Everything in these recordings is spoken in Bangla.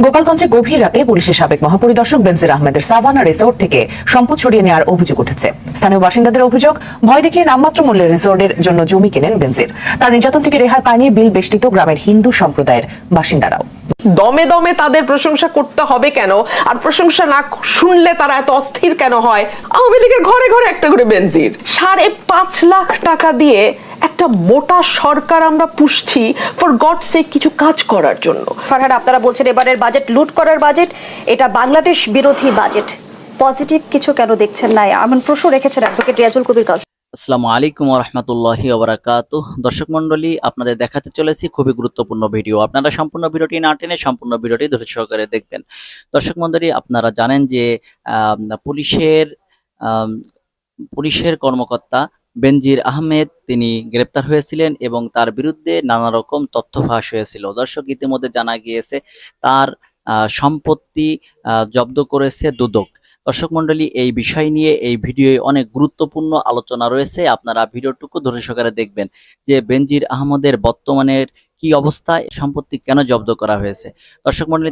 গোপালগঞ্জে গভীর রাতে পুলিশের সাবেক মহাপরিদর্শক বেনজির আহমেদের সাভানা রিসোর্ট থেকে সম্পদ সরিয়ে নেওয়ার অভিযোগ উঠেছে। স্থানীয় বাসিন্দাদের অভিযোগ, ভয় দেখিয়ে নামমাত্র মূল্যে রিসোর্টের জন্য জমি কেনেন বেনজির। তার নির্যাতন থেকে রেহাই পায়নি বিল বেষ্টিত গ্রামের হিন্দু সম্প্রদায়ের বাসিন্দারাও। দমে দমে তাদের প্রশংসা করতে হবে কেন, আর প্রশংসা না শুনলে তারা এত অস্থির কেন হয়? আওয়ামী লীগের ঘরে ঘরে একটা করে বেনজির, 5.5 লাখ টাকা দিয়ে একটা মোটা সরকার আমরা পুষছি ফর গড সেক কিছু কাজ করার জন্য। ফারহান, আপনারা বলছেন এবারের বাজেট লুট করার বাজেট, এটা বাংলাদেশ বিরোধী বাজেট, পজিটিভ কিছু কেন দেখছেন না? এমন প্রশ্ন রেখেছেন অ্যাডভোকেট রিয়াজুল কবির কাছে। আসসালামু আলাইকুম ওয়া রাহমাতুল্লাহি ওয়া বারাকাতুহু। দর্শক মণ্ডলী, আপনাদের দেখাতে চলেছি খুবই গুরুত্বপূর্ণ ভিডিও। আপনারা সম্পূর্ণ ভিডিওটি না টেনে সম্পূর্ণ ভিডিওটি ধৈর্য সহকারে দেখবেন। দর্শক মণ্ডলী, আপনারা জানেন যে পুলিশের কর্মকর্তা বেনজির আহমেদ তিনি গ্রেপ্তার হয়েছিলেন এবং তার বিরুদ্ধে নানা রকম তথ্য ফাঁস হয়েছিল। দর্শক, ইতিমধ্যে জানা গিয়েছে তার সম্পত্তি জব্দ করেছে দুদক। দর্শক মণ্ডলী, এই বিষয় নিয়ে এই ভিডিওয়ে অনেক গুরুত্বপূর্ণ আলোচনা রয়েছে। আপনারা ভিডিওটুকু ধৈর্য সহকারে দেখবেন যে বেনজির আহমেদের বর্তমানের কি অবস্থায়, সম্পত্তি কেন জব্দ করা হয়েছে। দর্শক মণ্ডলী,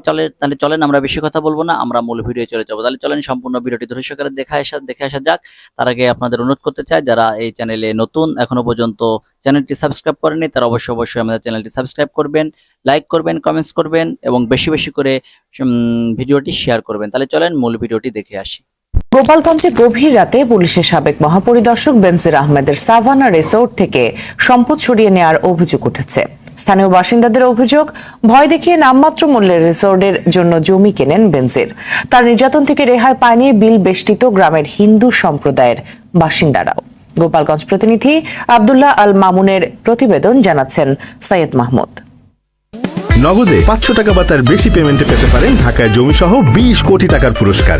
চলেন আমরা বেশি কথা বলবো না, আমরা মূল ভিডিও চলে যাবো। তাহলে চলেন সম্পূর্ণ ভিডিওটি ধৈর্য সহকারে দেখে আসা যাক। তার আগে আপনাদের অনুরোধ করতে চাই, যারা এই চ্যানেলে নতুন, এখনো পর্যন্ত চ্যানেলটি সাবস্ক্রাইব করেনি, তারা অবশ্যই আমাদের চ্যানেলটি সাবস্ক্রাইব করবেন, লাইক করবেন, কমেন্টস করবেন এবং বেশি বেশি করে ভিডিওটি শেয়ার করবেন। তাহলে চলেন মূল ভিডিওটি দেখে আসি। গোপালগঞ্জে গভীর রাতে পুলিশের সাবেক মহাপরিদর্শক বেনজির আহমেদের সাভানা রিসোর্ট থেকে সম্পদ সরিয়ে নেওয়ার অভিযোগ উঠেছে। স্থানীয় বাসিন্দাদের অভিযোগ, ভয় দেখিয়ে নামমাত্র মূল্যের রিসোর্টের জন্য জমি কেনেন বেনজির। তার নির্যাতন থেকে রেহাই পায়নি বিল বেষ্টিত গ্রামের হিন্দু সম্প্রদায়ের বাসিন্দারাও। গোপালগঞ্জ প্রতিনিধি আব্দুল্লাহ আল মামুনের প্রতিবেদন, জানাচ্ছেন সৈয়দ মাহমুদ। নগদে 500 টাকা বা তার বেশি পেমেন্টে পেতে পারেন ঢাকায় জমি সহ 20 কোটি টাকার পুরস্কার।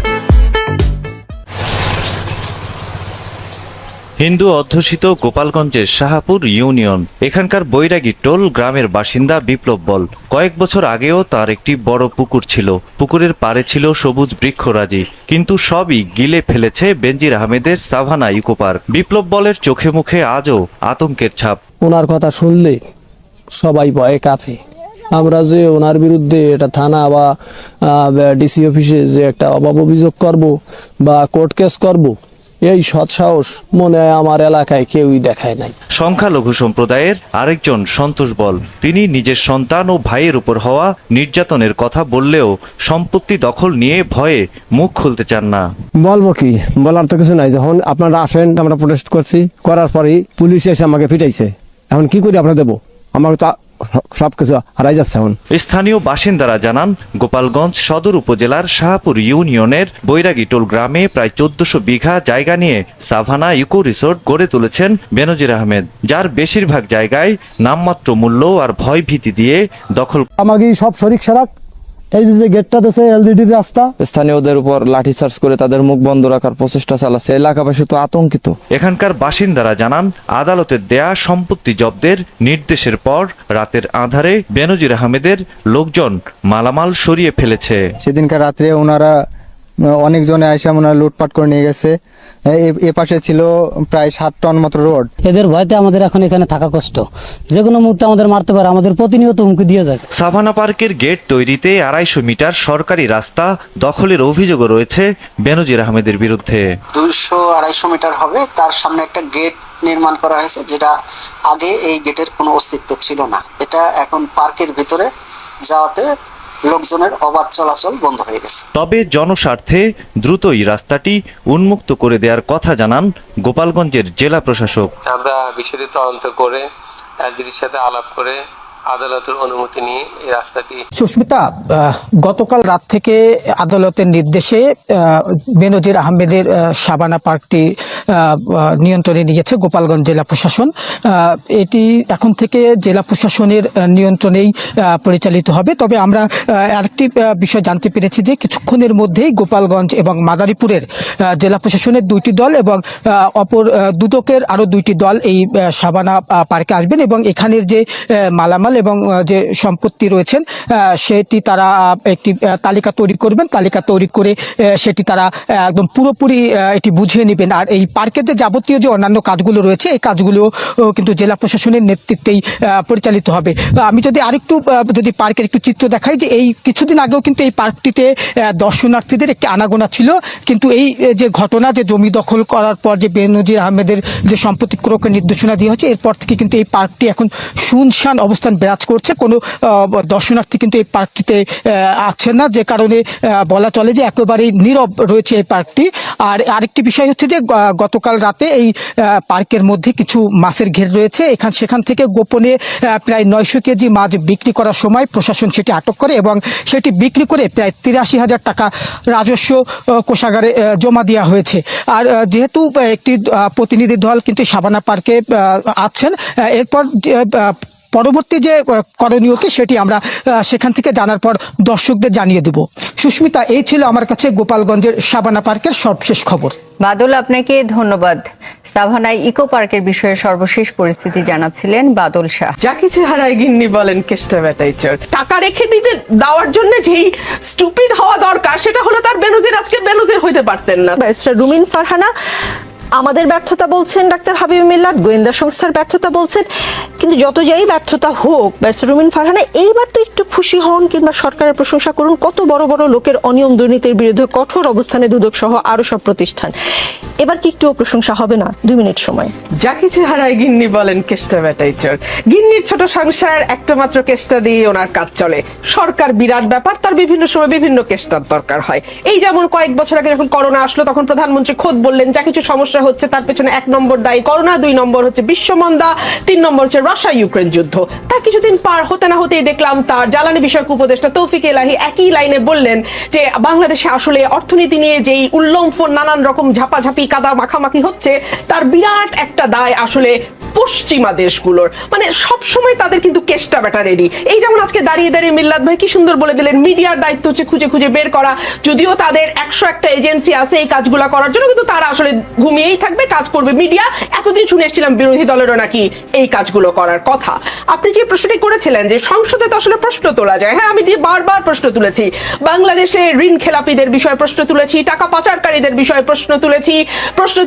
হিন্দু অধ্যুষিত গোপালগঞ্জের শাহপুর ইউনিয়ন, এখানকার বৈরাগী টোল গ্রামের বাসিন্দা বিপ্লব বল। কয়েক বছর আগেও তার একটি বড় পুকুর ছিল। পুকুরের পাড়ে ছিল সবুজ বৃক্ষরাজি, কিন্তু সবই গিলে ফেলেছে বেনজির আহমেদের সাভানা ইকো পার্ক। বিপ্লব বলের চোখে মুখে আজও আতঙ্কের ছাপ। ওনার কথা শুনলে সবাই ভয়ে কাঁপে। আমরা যে ওনার বিরুদ্ধে এটা থানা বা ডিসি অফিসে যে একটা অভাব অভিযোগ করব বা কোর্ট কেস করব, এই সৎসাহস মনে হয় আমার এলাকায় কেউই দেখায় নাই। সংখ্যালঘু সম্প্রদায়ের আরেকজন সন্তোষ বল, তিনি নিজের সন্তান ও ভাইয়ের উপর হওয়া নির্যাতনের কথা বললেও সম্পত্তি দখল নিয়ে ভয়ে মুখ খুলতে চান না। বলবো কি, বলার তো কিছু নাই। যখন আপনারা আসেন, আমরা প্রোটেস্ট করছি, করার পরেই পুলিশ এসে আমাকে পিটাইছে। এখন কি করে আপনারা দেবো? আমার তো সবকিছু হারাই যাচ্ছে। এখন স্থানীয় বাসিন্দারা জানান, গোপালগঞ্জ সদর উপজেলার শাহপুর ইউনিয়নের বৈরাগী টোল গ্রামে প্রায় 1400 বিঘা জায়গা নিয়ে সাভানা ইকো রিসোর্ট গড়ে তুলেছেন বেনজির আহমেদ, যার বেশিরভাগ জায়গায় নামমাত্র মূল্য আর ভয় ভীতি দিয়ে দখল। আমাকে সব শরিক সারাক, এই যে গেটটা দিয়েছে এলডিডির রাস্তা, স্থানীয়দের উপর লাঠিচার্জ করে তাদের মুখ বন্ধ রাখার প্রচেষ্টা চালাচ্ছে। এলাকাবাসী তো আতঙ্কিত। এখানকার বাসিন্দারা জানান, আদালতের দেয়া সম্পত্তি জব্দের নির্দেশের পর রাতের আঁধারে বেনজির আহমেদের লোকজন মালামাল সরিয়ে ফেলেছে। সেদিনকার রাত্রে ওনারা অনেকজনে আইসা ওনারা লুটপাট করে নিয়ে গেছে। এ পাশে ছিল প্রায় 7 টন মতো রোড। এদের ভয়তে আমাদের এখন এখানে থাকা কষ্ট, যে কোনো মুহূর্তে আমাদের মারতে পারে, আমাদের প্রতিনিয়ত হুমকি দিয়ে যায়। সাভানা পার্কের গেট তৈরিতে 250 মিটার সরকারি রাস্তা দখলের অভিযোগও রয়েছে বেনজির আহমেদের বিরুদ্ধে। 200-250 মিটার হবে, তার সামনে একটা গেট নির্মাণ করা হয়েছে, যেটা আগে এই গেটের কোনো অস্তিত্ব ছিল না। এটা এখন পার্কের ভিতরে যাওয়াতে লোকজনের অবাধ চলাচল বন্ধ হয়ে গেছে। তবে জনস্বার্থে দ্রুতই রাস্তাটি উন্মুক্ত করে দেওয়ার কথা জানান গোপালগঞ্জের জেলা প্রশাসক। আমরা বিষয়টি তদন্ত করে এলজিডির সাথে আলাপ করে আদালতের অনুমতি নিয়ে এই রাস্তাটি। সুস্মিতা, গতকাল রাত থেকে আদালতের নির্দেশে বেনজির আহমেদের সাভানা পার্কটি নিয়ন্ত্রণে নিয়েছে গোপালগঞ্জ জেলা প্রশাসন। এটি এখন থেকে জেলা প্রশাসনের নিয়ন্ত্রণেই পরিচালিত হবে। তবে আমরা আরেকটি বিষয় জানতে পেরেছি যে কিছুক্ষণের মধ্যেই গোপালগঞ্জ এবং মাদারীপুরের জেলা প্রশাসনের 2টি দল এবং অপর দুদকের আরও 2টি দল এই সাভানা পার্কে আসবেন এবং এখানের যে মালামাল এবং যে সম্পত্তি রয়েছেন সেটি তারা একটি তালিকা তৈরি করবেন। তালিকা তৈরি করে সেটি তারা একদম পুরোপুরি এটি বুঝিয়ে নেবেন। আর এই পার্কের যে যাবতীয় যে অন্যান্য কাজগুলো রয়েছে এই কাজগুলো কিন্তু জেলা প্রশাসনের নেতৃত্বেই পরিচালিত হবে। আমি যদি আরেকটু যদি পার্কের একটু চিত্র দেখাই, যে এই কিছুদিন আগেও কিন্তু এই পার্কটিতে দর্শনার্থীদের একটি আনাগোনা ছিল, কিন্তু এই যে ঘটনা, যে জমি দখল করার পর যে বেনজির আহমেদের যে সম্পত্তি ক্রয়ের নির্দেশনা দেওয়া হয়েছে, এরপর থেকে কিন্তু এই পার্কটি এখন শুনশান অবস্থান বিরাজ করছে। কোনো দর্শনার্থী কিন্তু এই পার্কটিতে আছেন না, যে কারণে বলা চলে যে একেবারেই নীরব রয়েছে এই পার্কটি। আর আরেকটি বিষয় হচ্ছে যে গতকাল রাতে এই পার্কের মধ্যে কিছু মাছের ঘের রয়েছে, সেখান থেকে গোপনে প্রায় 900 কেজি মাছ বিক্রি করার সময় প্রশাসন সেটি আটক করে এবং সেটি বিক্রি করে প্রায় 83,000 টাকা রাজস্ব কোষাগারে জমা দেওয়া হয়েছে। আর যেহেতু একটি প্রতিনিধি দল কিন্তু সাবানা পার্কে আছেন, এরপর পরবর্তী যে করণীয় কি সেটি আমরা সেখান থেকে জানার পর দর্শকদের জানিয়ে দেব। সুস্মিতা, এই ছিল আমার কাছে গোপালগঞ্জের সাবানা পার্কের সর্বশেষ খবর। বাদল, আপনাকে ধন্যবাদ। সাভানায় ইকো পার্কের বিষয়ে সর্বশেষ পরিস্থিতি জানাচ্ছিলেন বাদল শাহ। যা কিছু হারায় গিন্নি বলেন কেষ্টা বেটাই চোর। টাকা রেখে দিতে দেওয়ার জন্য যেই স্টুপিড হওয়া দরকার সেটা হলো তার বেনজির আজকে বেনজির হইতে পারতেন না। ব্যারিস্টার রুমিন ফারহানা আমাদের ব্যর্থতা বলছেন, ডাক্তার হাবিব মিল্লাত গোয়েন্দা সংস্থার ব্যর্থতা বলছেন, কিন্তু যত যাই ব্যর্থতা হোক, ব্যারিস্টার রুমিন ফারহানা এইবার তো একটু খুশি হন কিংবা সরকারের প্রশংসা করুন। কত বড় বড় লোকের অনিয়ম দুর্নীতির বিরুদ্ধে কঠোর অবস্থানে দুদক সহ আরো সব প্রতিষ্ঠান, এবার কি একটু প্রশংসা হবে না? 2 মিনিট সময়। যা কিছু হারায় গিন্নি বলেন কেষ্টা বেটাই চোর। গিন্নির ছোট সংসার একটা মাত্র কেষ্টা দিয়ে ওনার কাজ চলে। সরকার বিরাট ব্যাপার, তার বিভিন্ন সময় বিভিন্ন কেষ্টার দরকার হয়। এই যেমন কয়েক বছর আগে যখন করোনা আসলো তখন প্রধানমন্ত্রী খোদ বললেন যা কিছু সমস্যা হচ্ছে তার পেছনে 1 নম্বর দায়ী করোনা, 2 নম্বর হচ্ছে বিশ্বমন্দা, 3 নম্বর হচ্ছে রাশিয়া ইউক্রেন যুদ্ধ। তার কিছুদিন পার হতে না হতেই দেখলাম তার জ্বালানি বিষয়ক উপদেষ্টা তৌফিক এলাহি একই লাইনে বললেন যে বাংলাদেশে আসলে অর্থনীতি নিয়ে যেই উল্লম্ফন নানান রকম ঝাপাঝাপি কাদা মাখামাখি হচ্ছে তার বিরাট একটা দায় আসলে পশ্চিমা দেশগুলোর। মানে সব সময় তাদের কিন্তু কেষ্টা বেটা রেডি। এই যেমন আজকে দাঁড়িয়ে দাঁড়িয়ে মিল্লাত ভাই কি সুন্দর বলে দিলেন, মিডিয়ার দায়িত্ব হচ্ছে খুঁজে খুঁজে বের করা। যদিও তাদের 101টা এজেন্সি আছে এই কাজগুলো করার জন্য, কিন্তু তারা আসলে ঘুমিয়েই থাকবে, কাজ করবে মিডিয়া। এতদিন শুনে এসেছিলাম বিরোধী দলেরও নাকি এই কাজগুলো করার কথা। আপনি যে প্রশ্নটি করেছিলেন যে সংসদে তো আসলে প্রশ্ন তোলা যায়, হ্যাঁ আমি বারবার প্রশ্ন তুলেছি। বাংলাদেশে ঋণ খেলাপিদের বিষয়ে প্রশ্ন তুলেছি, টাকা পাচারকারীদের বিষয়ে প্রশ্ন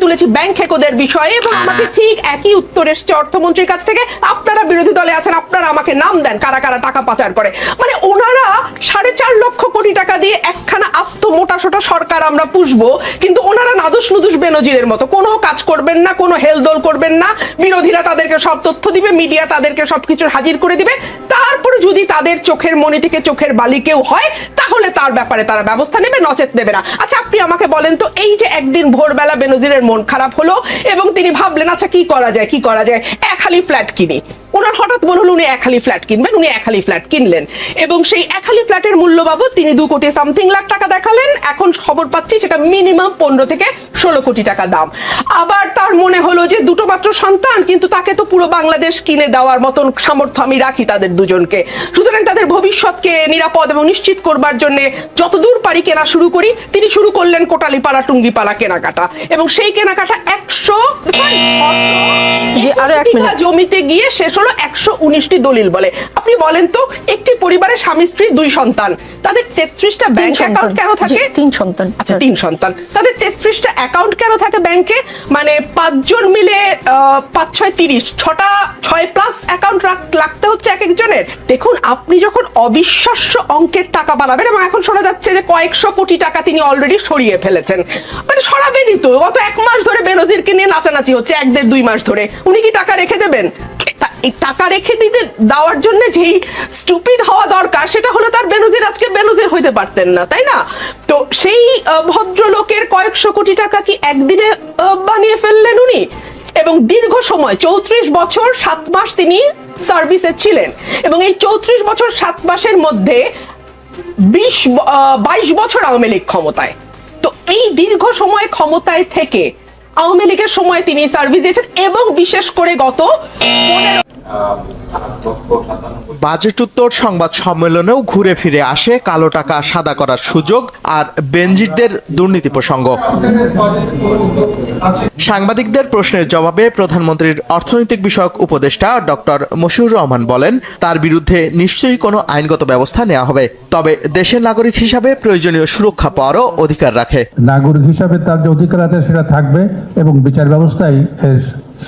তুলেছি ব্যাংক হেকোদের বিষয়ে, এবং আমাকে ঠিক একই উত্তর এসছে অর্থমন্ত্রীর কাছ থেকে, আপনারা বিরোধী দলে আছেন, আপনারা আমাকে নাম দেন কারা কারা টাকা পাচার করে। মানে ওনারা 4.5 লক্ষ কোটি টাকা দিয়ে একখানা আস্ত মোটা সোটা সরকার আমরা পুষবো, কিন্তু ওনারা নাদুস নুদুস বেনজিরের মতো কোনো কাজ করবেন না, কোনো হেলদোল করবেন না। বিরোধীরা তাদেরকে সব তথ্য দিবে, মিডিয়া তাদেরকে সবকিছু হাজির করে দিবে, তারপরে যদি তাদের চোখের মনি থেকে চোখের বালি কেউ হয় তাহলে তার ব্যাপারে তারা ব্যবস্থা নেবে, নচেত নেবে না। আচ্ছা আপনি আমাকে বলেন তো, এই যে একদিন ভোরবেলা বেনজিরের মন খারাপ হলো এবং তিনি ভাবলেন আচ্ছা কি করা যায় 1 হালি ফ্ল্যাট কিনি। ওনার হঠাৎ মনে হলো উনি 1 হালি ফ্ল্যাট কিনবেন, উনি 1 হালি ফ্ল্যাট কিনলেন এবং সেই 1 হালি ফ্ল্যাটের মূল্য বাবদ তিনি 2 কোটি সামথিং লাখ টাকা দেখালেন। এখন খবর পাচ্ছি সেটা মিনিমাম 15 থেকে 16 কোটি টাকা দাম। আবার তার মনে হলো যে 2টো মাত্র সন্তান, কিন্তু তাকে তো পুরো বাংলাদেশ কিনে দেওয়ার মতন সামর্থ্য আমি রাখি তাদের দুজনকে, সুতরাং তাদের ভবিষ্যৎকে নিরাপদ এবং নিশ্চিত করবার জন্য যতদূর পারি কেনা শুরু করি। তিনি শুরু করলেন কোটালীপাড়া টুঙ্গিপাড়া কেনাকাটা, এবং সেই কেনাকাটা 100 জমিতে গিয়ে শেষ হলো 119টি দলিল বলে। আপনি বলেন তো, একটি পরিবারের স্বামী স্ত্রী 2 সন্তান, তাদের 33টা ব্যাংক অ্যাকাউন্ট কেন থাকে? 3 সন্তান। আচ্ছা 3 সন্তান, তাদের 33টা অ্যাকাউন্ট কেন থাকে ব্যাংকে? মানে 5 জন মিলে 5 6 30, 6 প্লাস অ্যাকাউন্ট লাগতে হচ্ছে এক একজনের। দেখুন আপনি যখন অবিশ্বাস্য অঙ্কের টাকা বানাবেন, এবং এখন শোনা যাচ্ছে যে কয়েকশো কোটি টাকা তিনি অলরেডি সরিয়ে ফেলেছেন, মানে সরাবেনই তো। গত 1 মাস ধরে বেনজিরকে নিয়ে নাচানাচি হচ্ছে, 1-1.5-2 মাস ধরে। উনি কি টাকা রেখে দেবেন? এই টাকা রেখে দিতে দেওয়ার জন্য যেই স্টুপিড হওয়া দরকার সেটা হলো তার বেনজির আজকে বেনজির হইতে পারতেন না, তাই না? তো সেই ভদ্রলোকের কয়েকশো কোটি টাকা কি একদিনে বানিয়ে ফেললেন উনি? এবং দীর্ঘ সময় 34 বছর 7 মাস তিনি সার্ভিসে ছিলেন, এবং এই 34 বছর 7 মাসের মধ্যে 22 বছর আওয়ামী লীগ ক্ষমতায়। তো এই দীর্ঘ সময় ক্ষমতায় থেকে আওয়ামী লীগের সময় তিনি সার্ভিস দিয়েছেন, এবং বিশেষ করে গত 15 বাজেট উত্তর সংবাদ সম্মেলনেও ঘুরে ফিরে আসে কালো টাকা সাদা করার সুযোগ আর বেনজিরদের দুর্নীতি প্রসঙ্গ। সাংবাদিকদের প্রশ্নের জবাবে প্রধানমন্ত্রীর অর্থনৈতিক বিষয়ক উপদেষ্টা ডক্টর মশিউর রহমান বলেন, তার বিরুদ্ধে নিশ্চয়ই কোনো আইনগত ব্যবস্থা নেওয়া হবে, তবে দেশের নাগরিক হিসাবে প্রয়োজনীয় সুরক্ষা পাওয়ারও অধিকার রাখে। নাগরিক হিসাবে তার যে অধিকার আছে সেটা থাকবে এবং বিচার ব্যবস্থাই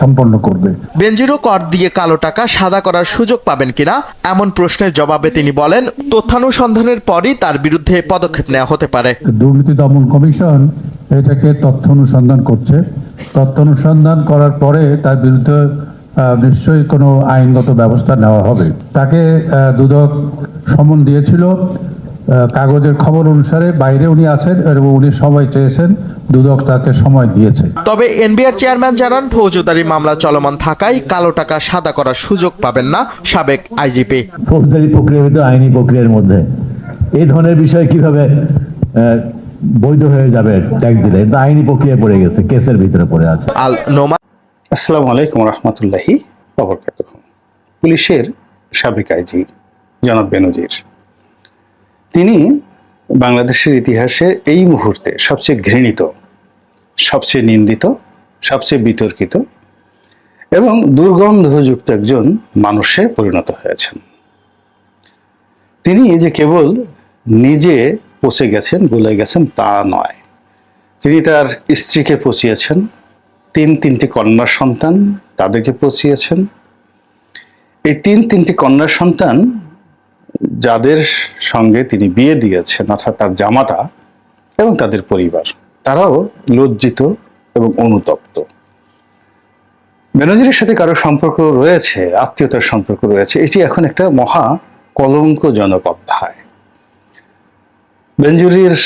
সম্পন্ন করবে। বেনজিরও কর দিয়ে কালো টাকা সাদা করার সুযোগ পাবেন কিনা এমন প্রশ্নের জবাবে তিনি বলেন, তথ্যানুসন্ধানের পরই তার বিরুদ্ধে পদক্ষেপ নেওয়া হতে পারে। দুর্নীতি দমন কমিশন এটাকে তথ্য অনুসন্ধান করছে। তথ্য অনুসন্ধান করার পরে তার বিরুদ্ধে নিশ্চয়ই কোনো আইনগত ব্যবস্থা নেওয়া হবে। তাকে দুদক সমন দিয়েছিল, কাগজের খবর অনুসারে বাইরে উনি আছেন এবং উনি সময় চেয়েছেন, দুদক তাকে সময় দিয়েছে। তবে এনবিআর চেয়ারম্যান জানান, ফৌজদারি মামলা চলমান থাকায় কালো টাকা সাদা করার সুযোগ পাবেন না সাবেক আইজিপি। ফৌজদারি প্রক্রিয়ার ভিতরে আইনি প্রক্রিয়ার মধ্যে এই ধরনের বিষয় কিভাবে বৈধ হয়ে যাবে ট্যাক্স দিলে? আইনি প্রক্রিয়া পড়ে গেছে, কেসের ভিতরে পড়ে আছে। আল নোমান। আসসালামু আলাইকুম রাহমাতুল্লাহি ওয়া বারাকাতুহু। পুলিশের সাবেক আইজি জনাব বেনজির, তিনি বাংলাদেশের ইতিহাসে এই মুহূর্তে সবচেয়ে ঘৃণিত, সবচেয়ে নিন্দিত, সবচেয়ে বিতর্কিত এবং দুর্গন্ধযুক্ত একজন মানুষে পরিণত হয়েছেন। তিনি যে কেবল নিজে পচে গেছেন, গলে গেছেন তা নয়, তিনি তার স্ত্রীকে পচিয়েছেন, তিনটি কন্যা সন্তান তাদেরকে পচিয়েছেন। এই তিনটি কন্যা সন্তান যাদের সঙ্গে তিনি বিয়ে দিয়েছেন, অর্থাৎ তার জামাতা এবং তাদের পরিবার, তারাও লজ্জিত এবং অনুতপ্ত। বেনজিরের সাথে কারো সম্পর্ক রয়েছে, আত্মীয়তার সম্পর্ক রয়েছে, এটি এখন একটা মহা কলঙ্কজনক অধ্যায়। বেনজিরের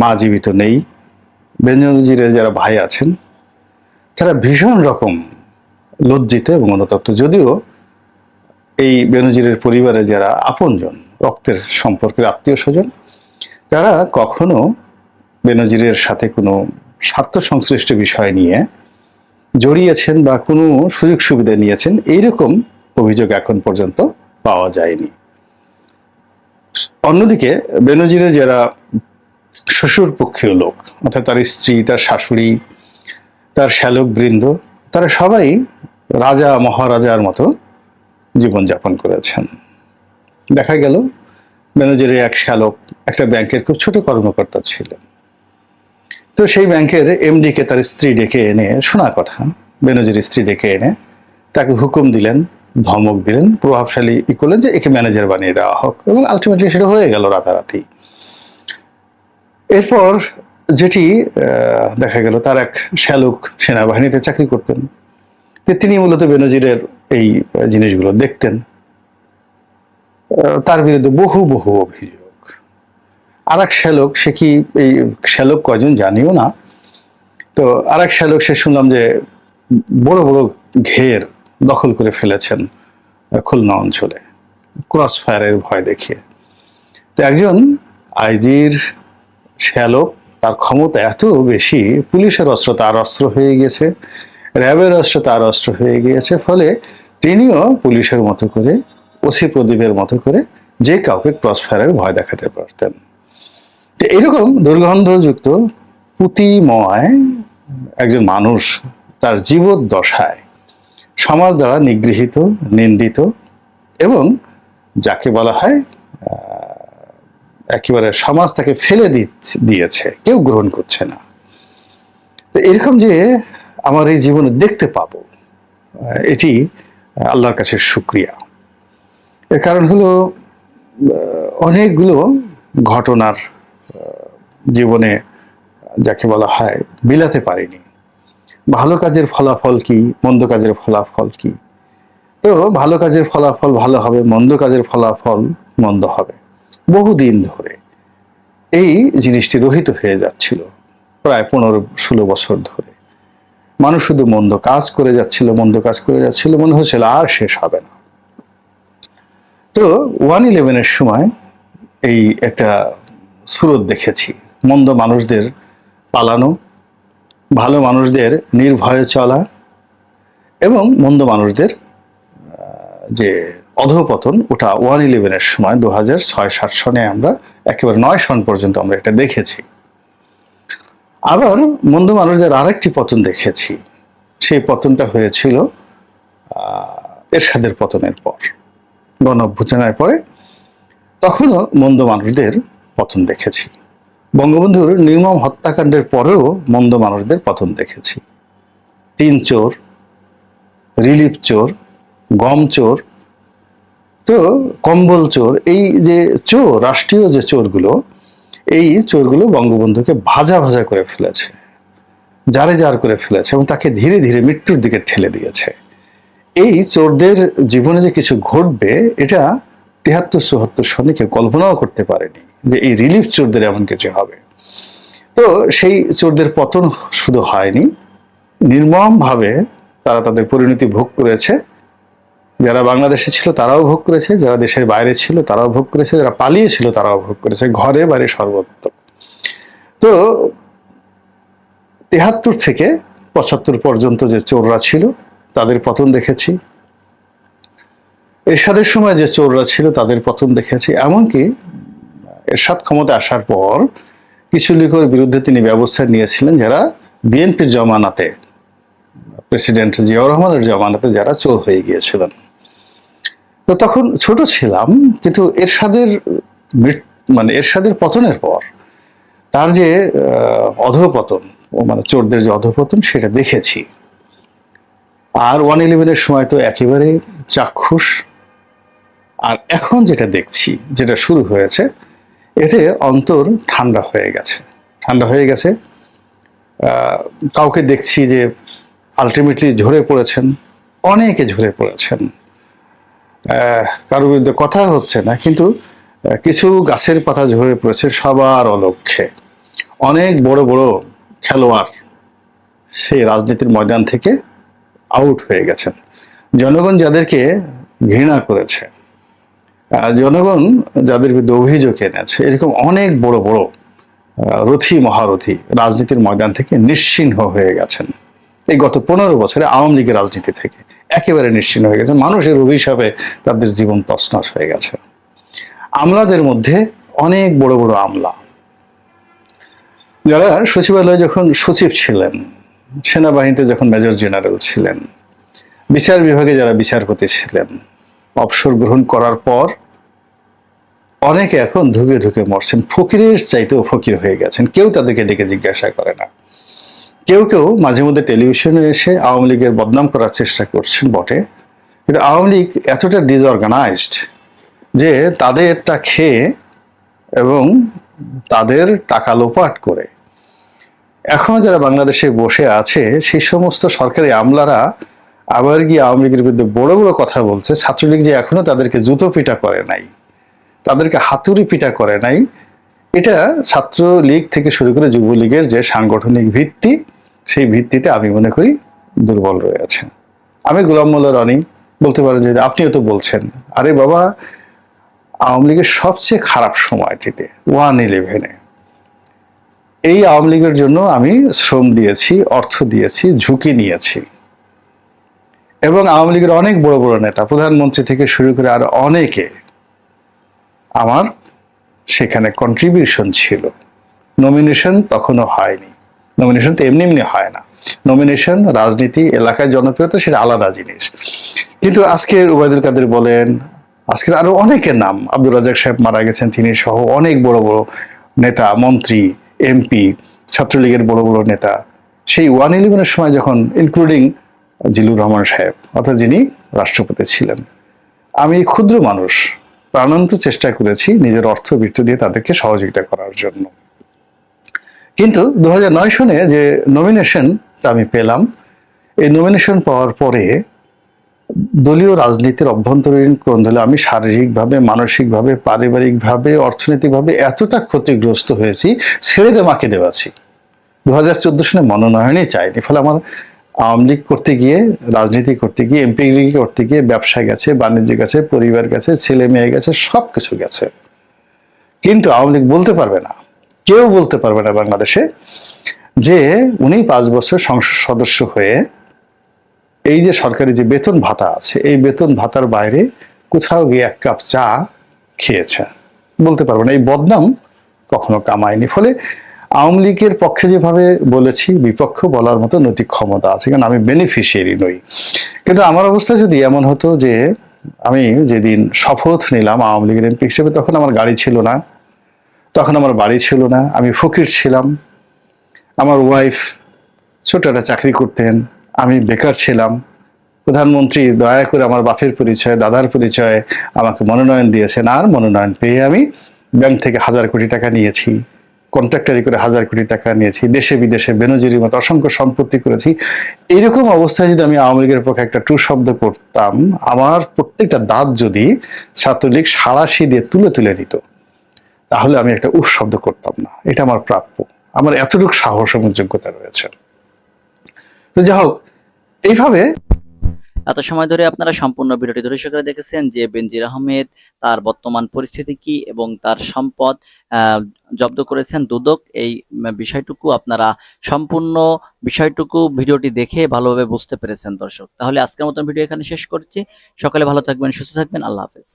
মা জীবিত নেই, বেনজিরের যারা ভাই আছেন তারা ভীষণ রকম লজ্জিত এবং অনুতপ্ত। যদিও এই বেনজিরের পরিবারে যারা আপনজন, রক্তের সম্পর্কের আত্মীয় স্বজন, তারা কখনো বেনজিরের সাথে কোনো স্বার্থ সংশ্লিষ্ট বিষয় নিয়ে জড়িয়েছেন বা কোনো সুযোগ সুবিধা নিয়েছেন এইরকম অভিযোগ এখন পর্যন্ত পাওয়া যায়নি। অন্যদিকে বেনজিরের যারা শ্বশুর পক্ষীয় লোক, অর্থাৎ তার স্ত্রী, তার শাশুড়ি, তার শ্যালক বৃন্দ, তারা সবাই রাজা মহারাজার মতো জীবনযাপন করেছেন। দেখা গেল বেনজিরের এক শ্যালক একটা ব্যাংকের খুব ছোট কর্মকর্তা ছিলেন। তো সেই ব্যাংকের এমডিকে তার স্ত্রী ডেকে এনে, শোনা কথা, বেনজির স্ত্রী ডেকে এনে তাকে হুকুম দিলেন, ধমক দিলেন, প্রভাবশালী করলেন যে একে ম্যানেজার বানিয়ে দেওয়া হোক, এবং আলটিমেটলি সেটা হয়ে গেল রাতারাতি। এরপর যেটি দেখা গেল, তার এক শ্যালক সেনাবাহিনীতে চাকরি করতেন, তিনি মূলত বেনজিরের এই জিনিসগুলো দেখতেন। তার বিরুদ্ধে বহু অভিযোগ। আর এক শ্যালক, সে কি এই শ্যালক কয়জন জানিও না, তো আর এক শ্যালক, সে শুনলাম যে বড় ঘের দখল করে ফেলেছেন খুলনা অঞ্চলে, ক্রস ফায়ারের ভয় দেখিয়ে। তো একজন আইজির শ্যালক, তার ক্ষমতা এত বেশি, পুলিশের অস্ত্র তার অস্ত্র হয়ে গিয়েছে, র্যাবের অস্ত্র তার অস্ত্র হয়ে গিয়েছে, ফলে তিনিও পুলিশের মতো করে, ওসি প্রদীপের মতো করে যে কাউকে ক্রস ফায়ারের ভয় দেখাতে পারতেন। তো এরকম দুর্গন্ধযুক্ত পুঁতিময় একজন মানুষ তার জীবদ্দশায় সমাজ দ্বারা নিগৃহীত, নিন্দিত এবং যাকে বলা হয় একেবারে সমাজ তাকে ফেলে দিয়েছে, কেউ গ্রহণ করছে না। তো এরকম যে আমার এই জীবনে দেখতে পাবো, এটি আল্লাহর কাছে শুকরিয়া। এর কারণ হলো অনেকগুলো ঘটনার জীবনে যাকে বলা হয় মিলাতে পারিনি। ভালো কাজের ফলাফল কি, মন্দ কাজের ফলাফল কি। তো ভালো কাজের ফলাফল ভালো হবে, মন্দ কাজের ফলাফল মন্দ হবে। বহুদিন ধরে এই জিনিসটি রহিত হয়ে যাচ্ছিল, প্রায় 15-16 বছর ধরে। মানুষ শুধু মন্দ কাজ করে যাচ্ছিল, মনে হচ্ছিল আর শেষ হবে না। তো 1/11-এর সময় এই একটা সুরত দেখেছি, মন্দ মানুষদের পালানো, ভালো মানুষদের নির্ভয়ে চলা এবং মন্দ মানুষদের যে অধঃপতন, ওটা 1/11-এর সময় 2006-07 সনে আমরা একেবারে 9 সন পর্যন্ত আমরা এটা দেখেছি। আবার মন্দ মানুষদের আরেকটি পতন দেখেছি, সেই পতনটা হয়েছিল এরশাদের পতনের পর, গণ অভ্যুত্থানের পরে, তখনও মন্দ মানুষদের পতন দেখেছি। বঙ্গবন্ধুর নির্মম হত্যাকাণ্ডের পরেও মন্দ মানুষদের পতন দেখেছি। টিন চোর, রিলিফ চোর, গম চোর, তো কম্বল চোর, এই যে চোর, রাষ্ট্রীয় যে চোরগুলো, এই চোরগুলো বঙ্গবন্ধুকে ভাজা ভাজা করে ফেলেছে, জারে জার করে ফেলেছে এবং তাকে ধীরে ধীরে মৃত্যুর দিকে ঠেলে দিয়েছে। এই চোরদের জীবনে যে কিছু ঘটবে, এটা 73-74 সনে কেউ কল্পনাও করতে পারেনি যে এই রিলিফ চোরদের এমন কিছু হবে। তো সেই চোরদের পতন শুধু হয়নি, নির্মমভাবে তারা তাদের পরিণতি ভোগ করেছে। যারা বাংলাদেশে ছিল তারাও ভোগ করেছে, যারা দেশের বাইরে ছিল তারাও ভোগ করেছে, যারা পালিয়ে ছিল তারাও ভোগ করেছে, ঘরে বাইরে সর্বত্র। তো 73 থেকে 75 পর্যন্ত যে চোররা ছিল তাদের পতন দেখেছি, এরশাদের সময় যে চোররা ছিল তাদের পতন দেখেছি। এমনকি এরশাদ ক্ষমতা আসার পর কিছু লোকের বিরুদ্ধে তিনি ব্যবস্থা নিয়েছিলেন যারা বিএনপির জমানাতে, প্রেসিডেন্ট জিয়াউর রহমানের জমানাতে যারা চোর হয়ে গিয়েছিলেন। তো তখন ছোট ছিলাম, কিন্তু এরশাদের পতনের পর তার যে অধঃপতন, মানে চোরদের যে অধঃপতন, সেটা দেখেছি। আর 1/11-এর সময় তো একেবারে চাক্ষুষ। আর এখন যেটা দেখছি, যেটা শুরু হয়েছে, এতে অন্তর ঠান্ডা হয়ে গেছে, ঠান্ডা হয়ে গেছে। কাউকে দেখছি যে আলটিমেটলি ঝরে পড়েছেন, অনেকে ঝরে পড়েছেন, কারোর বিরুদ্ধে কথা হচ্ছে না, কিন্তু কিছু গাছের পাতা ঝরে পড়েছে সবার অলক্ষ্যে। অনেক বড় বড় খেলোয়াড় সেই রাজনীতির ময়দান থেকে আউট হয়ে গেছেন। জনগণ যাদেরকে ঘৃণা করেছে, জনগণ যাদের বিরুদ্ধে অভিযোগ এনেছে, এরকম অনেক বড় বড় রথী মহারথী রাজনীতির ময়দান থেকে নিশ্চিহ্ন হয়ে গেছেন। এই গত 15 বছরে আওয়ামী লীগের রাজনীতি থেকে একেবারে নিশ্চিহ্ন হয়ে গেছে। মানুষের অভিশাপে তাদের জীবন তছনছ হয়ে গেছে। আমলাদের মধ্যে অনেক বড় বড় আমলা, যারা সচিবালয়ে যখন সচিব ছিলেন, সেনাবাহিনীতে যখন মেজর জেনারেল ছিলেন, বিচার বিভাগে যারা বিচারপতি ছিলেন, অবসর গ্রহণ করার পর অনেকে এখন ধুকে ধুকে মরছেন, ফকিরের চাইতেও ফকির হয়ে গেছেন। কেউ তাদেরকে ডেকে জিজ্ঞাসা করে না। কেউ কেউ মাঝে মধ্যে টেলিভিশনে এসে আওয়ামী লীগের বদনাম করার চেষ্টা করছেন বটে, কিন্তু আওয়ামী লীগ এতটা ডিসঅর্গানাইজড যে তাদেরটা খেয়ে এবং তাদের টাকা লোপাট করে এখনো যারা বাংলাদেশে বসে আছে, সেই সমস্ত সরকারি আমলারা আবার গিয়ে আওয়ামী লীগের বিরুদ্ধে বড় বড় কথা বলছে। ছাত্রলীগ যে এখনো তাদেরকে জুতো পিটা করে নাই, তাদেরকে হাতুড়ি পিটা করে নাই, এটা ছাত্রলীগ থেকে শুরু করে যুবলীগের যে সাংগঠনিক ভিত্তি, সেই ভিত্তিতে আমি মনে করি দুর্বল রয়েছে। আমি গোলাম মোল্লা রনি বলতে পারেন যে আপনিও তো বলছেন, আরে বাবা, আওয়ামী লীগের সবচেয়ে খারাপ সময়টিতে 1/11-এ এই আওয়ামী লীগের জন্য আমি শ্রম দিয়েছি, অর্থ দিয়েছি, ঝুঁকি নিয়েছি, এবং আওয়ামী লীগের অনেক বড় বড় নেতা, প্রধানমন্ত্রী থেকে শুরু করে আর অনেকে, আমার সেখানে কন্ট্রিবিউশন ছিল। নমিনেশন তখনও হয়নি, নমিনেশন তো এমনি এমনি হয় না। নমিনেশন, রাজনীতি, এলাকায় জনপ্রিয়তা, সেটা আলাদা জিনিস। কিন্তু আজকের ওবায়দুল কাদের বলেন, আজকের আরো অনেকের নাম, আব্দুর রাজ্জাক সাহেব মারা গেছেন, তিনি সহ অনেক বড় বড় নেতা, মন্ত্রী, এমপি, ছাত্রলীগের বড় বড় নেতা, সেই 1/11-এর সময় যখন, ইনক্লুডিং জিলুর রহমান সাহেব, অর্থাৎ যিনি রাষ্ট্রপতি ছিলেন, আমি ক্ষুদ্র মানুষ, প্রাণান্ত চেষ্টা করেছি নিজের অর্থ বৃত্ত দিয়ে তাদেরকে সহযোগিতা করার জন্য। কিন্তু 2009 সনে যে নমিনেশনটা আমি পেলাম, এই নমিনেশন পাওয়ার পরে দলীয় রাজনীতির অভ্যন্তরীণ কোন্দলে আমি শারীরিকভাবে, মানসিকভাবে, পারিবারিকভাবে, অর্থনৈতিকভাবে এতটা ক্ষতিগ্রস্ত হয়েছি, ছেড়ে দে মাকে দেওয়াছি। 2014 সনে মনোনয়নই চাইনি। ফলে আমার আওয়ামী লীগ করতে গিয়ে, রাজনীতি করতে গিয়ে, এমপি করতে গিয়ে ব্যবসা গেছে, বাণিজ্য গেছে, পরিবার গেছে, ছেলে মেয়ে গেছে, সবকিছু গেছে। কিন্তু আওয়ামী লীগ বলতে পারবে না, কেউ বলতে পারবে না বাংলাদেশে যে উনি 5 বছর সংসদ সদস্য হয়ে এই যে সরকারি যে বেতন ভাতা আছে, এই বেতন ভাতার বাইরে কোথাও গিয়ে এক কাপ চা খেয়েছে বলতে পারবো না। এই বদনাম কখনো কামায়নি। ফলে আওয়ামী লীগের পক্ষে যেভাবে বলেছি, বিপক্ষ বলার মতো নৈতিক ক্ষমতা আছে, কারণ আমি বেনিফিশিয়ারি নই। কিন্তু আমার অবস্থা যদি এমন হতো যে আমি যেদিন শপথ নিলাম আওয়ামী লীগের এমপি হিসেবে, তখন আমার গাড়ি ছিল না, তখন আমার বাড়ি ছিল না, আমি ফকির ছিলাম, আমার ওয়াইফ ছোট একটা চাকরি করতেন, আমি বেকার ছিলাম, প্রধানমন্ত্রী দয়া করে আমার বাপের পরিচয়, দাদার পরিচয় আমাকে মনোনয়ন দিয়েছেন, আর মনোনয়ন পেয়ে আমি ব্যাংক থেকে 1000 কোটি টাকা নিয়েছি, কন্ট্রাক্টারি করে 1000 কোটি টাকা নিয়েছি, দেশে বিদেশে বেনজিরের মতো অসংখ্য সম্পত্তি করেছি। এইরকম অবস্থায় যদি আমি আওয়ামী লীগের পক্ষে একটা টু শব্দ করতাম, আমার প্রত্যেকটা দাঁত যদি ছাত্রলীগ সাঁড়াশি দিয়ে তুলে তুলে নিত, তাহলে আমি একটা উফ শব্দ করতাম না। এটা আমার প্রাপ্য, আমার এতটুকু সাহস এবং যোগ্যতা রয়েছে। তো যাই হোক, এইভাবে এত সময় ধরে আপনারা সম্পূর্ণ ভিডিওটি ধৈর্য সহকারে দেখেছেন যে বেনজির আহমেদ তার বর্তমান পরিস্থিতি কি এবং তার সম্পদ জব্দ করেছেন দুদক, এই বিষয়টুকু আপনারা সম্পূর্ণ বিষয়টুকু ভিডিওটি দেখে ভালোভাবে বুঝতে পেরেছেন দর্শক। তাহলে আজকের মতন ভিডিও এখানে শেষ করছি। সকালে ভালো থাকবেন, সুস্থ থাকবেন, আল্লাহ হাফেজ।